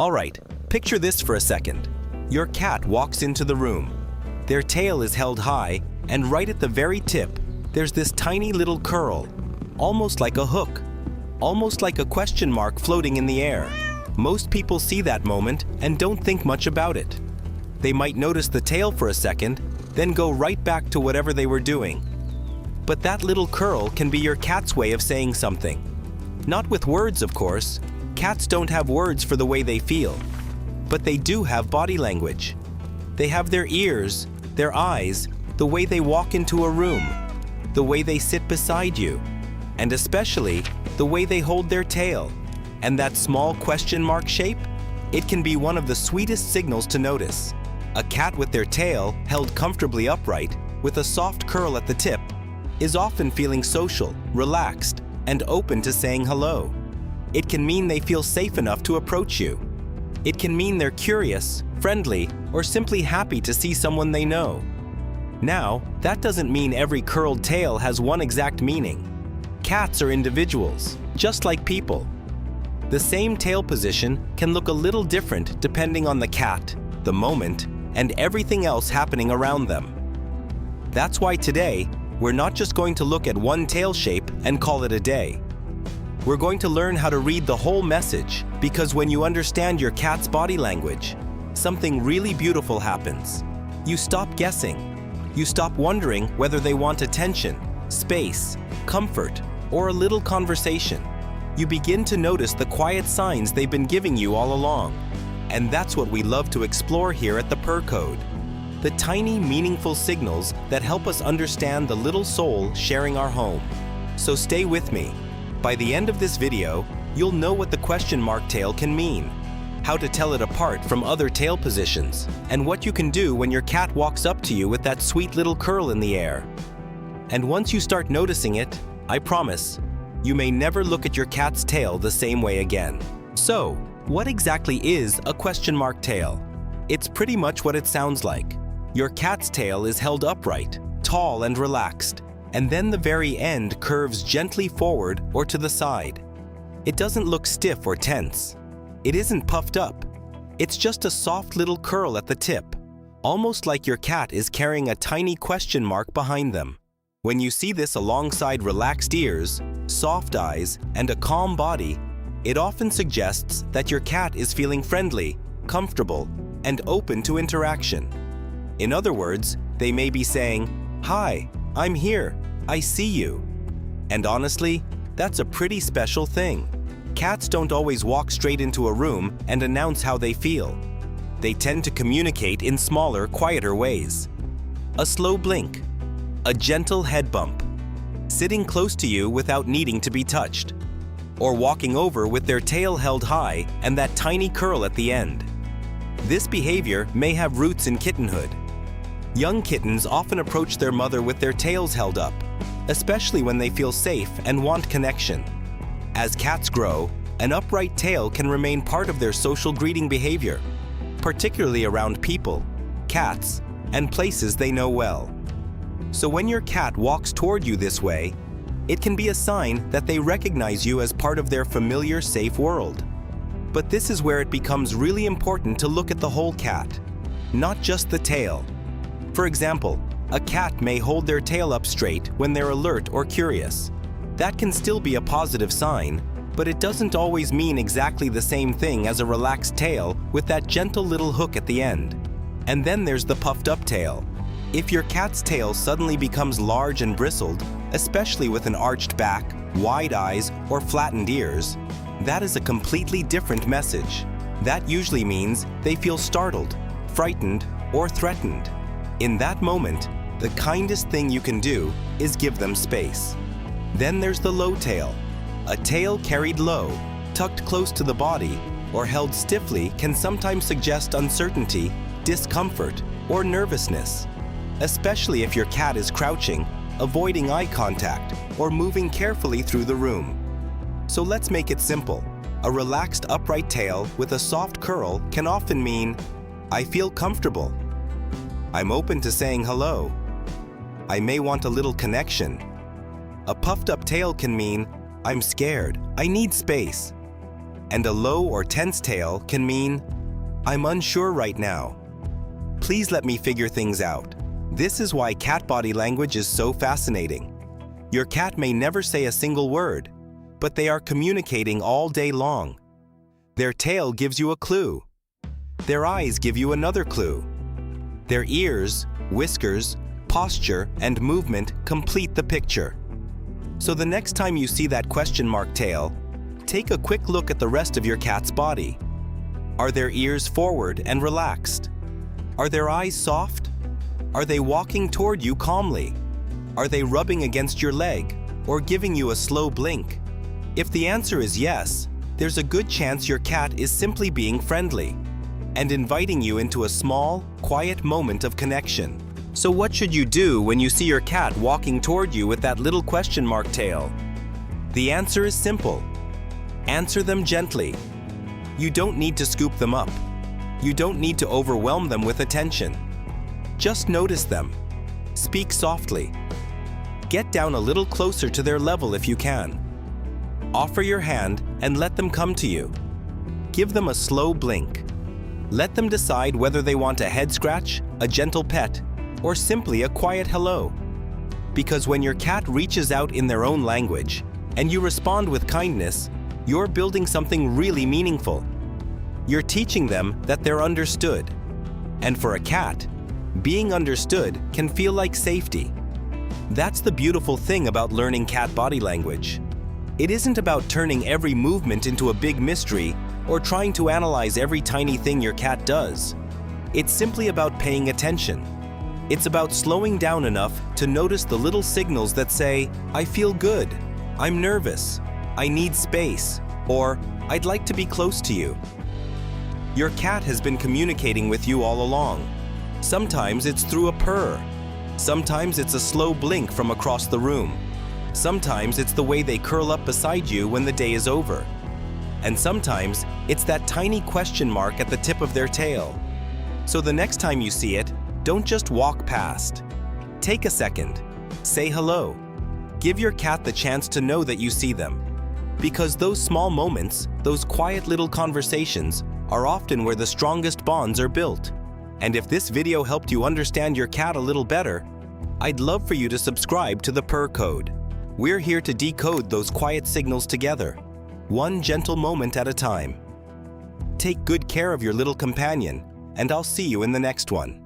Alright, picture this for a second. Your cat walks into the room. Their tail is held high, and right at the very tip, there's this tiny little curl, almost like a hook, almost like a question mark floating in the air. Most people see that moment and don't think much about it. They might notice the tail for a second, then go right back to whatever they were doing. But that little curl can be your cat's way of saying something. Not with words, of course. Cats don't have words for the way they feel. But they do have body language. They have their ears, their eyes, the way they walk into a room, the way they sit beside you, and especially the way they hold their tail. And that small question mark shape? It can be one of the sweetest signals to notice. A cat with their tail held comfortably upright, with a soft curl at the tip, is often feeling social, relaxed, and open to saying hello. It can mean they feel safe enough to approach you. It can mean they're curious, friendly, or simply happy to see someone they know. Now, that doesn't mean every curled tail has one exact meaning. Cats are individuals, just like people. The same tail position can look a little different depending on the cat, the moment, and everything else happening around them. That's why today, we're not just going to look at one tail shape and call it a day. We're going to learn how to read the whole message, because when you understand your cat's body language, something really beautiful happens. You stop guessing. You stop wondering whether they want attention, space, comfort, or a little conversation. You begin to notice the quiet signs they've been giving you all along. And that's what we love to explore here at the Purr Code. The tiny, meaningful signals that help us understand the little soul sharing our home. So stay with me. By the end of this video, you'll know what the question mark tail can mean, how to tell it apart from other tail positions, and what you can do when your cat walks up to you with that sweet little curl in the air. And once you start noticing it, I promise, you may never look at your cat's tail the same way again. So, what exactly is a question mark tail? It's pretty much what it sounds like. Your cat's tail is held upright, tall and relaxed, and then the very end curves gently forward or to the side. It doesn't look stiff or tense. It isn't puffed up. It's just a soft little curl at the tip, almost like your cat is carrying a tiny question mark behind them. When you see this alongside relaxed ears, soft eyes, and a calm body, it often suggests that your cat is feeling friendly, comfortable, and open to interaction. In other words, they may be saying, "Hi, I'm here, I see you." And honestly, that's a pretty special thing. Cats don't always walk straight into a room and announce how they feel. They tend to communicate in smaller, quieter ways. A slow blink, a gentle head bump, sitting close to you without needing to be touched, or walking over with their tail held high and that tiny curl at the end. This behavior may have roots in kittenhood. Young kittens often approach their mother with their tails held up, especially when they feel safe and want connection. As cats grow, an upright tail can remain part of their social greeting behavior, particularly around people, cats, and places they know well. So when your cat walks toward you this way, it can be a sign that they recognize you as part of their familiar, safe world. But this is where it becomes really important to look at the whole cat, not just the tail. For example, a cat may hold their tail up straight when they're alert or curious. That can still be a positive sign, but it doesn't always mean exactly the same thing as a relaxed tail with that gentle little hook at the end. And then there's the puffed up tail. If your cat's tail suddenly becomes large and bristled, especially with an arched back, wide eyes, or flattened ears, that is a completely different message. That usually means they feel startled, frightened, or threatened. In that moment, the kindest thing you can do is give them space. Then there's the low tail. A tail carried low, tucked close to the body, or held stiffly can sometimes suggest uncertainty, discomfort, or nervousness, especially if your cat is crouching, avoiding eye contact, or moving carefully through the room. So let's make it simple. A relaxed upright tail with a soft curl can often mean, "I feel comfortable. I'm open to saying hello. I may want a little connection." A puffed up tail can mean, "I'm scared, I need space." And a low or tense tail can mean, I'm unsure right now. Please let me figure things out. This is why cat body language is so fascinating. Your cat may never say a single word, but they are communicating all day long. Their tail gives you a clue. Their eyes give you another clue. Their ears, whiskers, posture, and movement complete the picture. So the next time you see that question mark tail, take a quick look at the rest of your cat's body. Are their ears forward and relaxed? Are their eyes soft? Are they walking toward you calmly? Are they rubbing against your leg or giving you a slow blink? If the answer is yes, there's a good chance your cat is simply being friendly and inviting you into a small, quiet moment of connection. So what should you do when you see your cat walking toward you with that little question mark tail? The answer is simple. Answer them gently. You don't need to scoop them up. You don't need to overwhelm them with attention. Just notice them. Speak softly. Get down a little closer to their level if you can. Offer your hand and let them come to you. Give them a slow blink. Let them decide whether they want a head scratch, a gentle pet, or simply a quiet hello. Because when your cat reaches out in their own language and you respond with kindness, you're building something really meaningful. You're teaching them that they're understood. And for a cat, being understood can feel like safety. That's the beautiful thing about learning cat body language. It isn't about turning every movement into a big mystery or trying to analyze every tiny thing your cat does. It's simply about paying attention. It's about slowing down enough to notice the little signals that say, I feel good, I'm nervous, I need space, or I'd like to be close to you. Your cat has been communicating with you all along. Sometimes it's through a purr. Sometimes it's a slow blink from across the room. Sometimes it's the way they curl up beside you when the day is over. And sometimes it's that tiny question mark at the tip of their tail. So the next time you see it, don't just walk past. Take a second. Say hello. Give your cat the chance to know that you see them. Because those small moments, those quiet little conversations, are often where the strongest bonds are built. And if this video helped you understand your cat a little better, I'd love for you to subscribe to the Purr Code. We're here to decode those quiet signals together, one gentle moment at a time. Take good care of your little companion, and I'll see you in the next one.